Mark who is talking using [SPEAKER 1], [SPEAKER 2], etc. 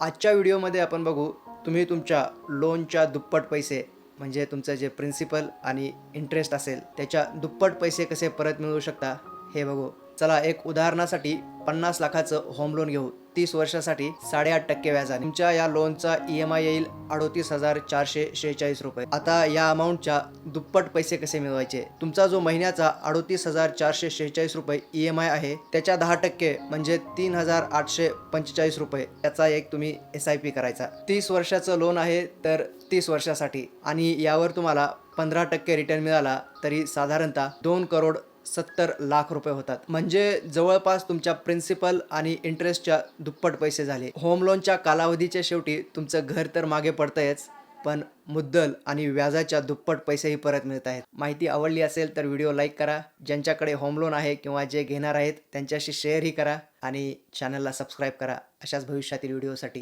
[SPEAKER 1] आजच्या व्हिडिओमध्ये आपण बघू तुम्ही तुमच्या लोनच्या दुप्पट पैसे म्हणजे तुमचं जे प्रिन्सिपल आणि इंटरेस्ट असेल त्याच्या दुप्पट पैसे कसे परत मिळवू शकता हे बघू. चला एक उदाहरणासाठी 50 लाखाचं होम लोन घेऊ. 30 वर्षासाठी 8.5% व्याजाने. तुमच्या या लोनचा EMI येईल 38,446 रुपये. आता या अमाऊंटच्या दुप्पट पैसे कसे मिळवायचे? तुमचा जो महिन्याचा 38,446 रुपये EMI आहे त्याच्या 10% म्हणजे 3,845 रुपये याचा एक तुम्ही SIP करायचा. 30 वर्षाचं लोन आहे तर 30 वर्षासाठी आणि यावर तुम्हाला 15% रिटर्न मिळाला तरी साधारणतः 2,70,00,000 रुपये होतात. म्हणजे जवळपास तुमच्या प्रिन्सिपल आणि इंटरेस्टच्या दुप्पट पैसे झाले. होम लोनच्या कालावधीच्या शेवटी तुमचं घर तर मागे पडतंयच, पण मुद्दल आणि व्याजाच्या दुप्पट पैसेही परत मिळत आहेत. माहिती आवडली असेल तर व्हिडिओ लाईक करा. ज्यांच्याकडे होम लोन आहे किंवा जे घेणार आहेत त्यांच्याशी शेअरही करा आणि चॅनलला सबस्क्राईब करा अशाच भविष्यातील व्हिडिओसाठी.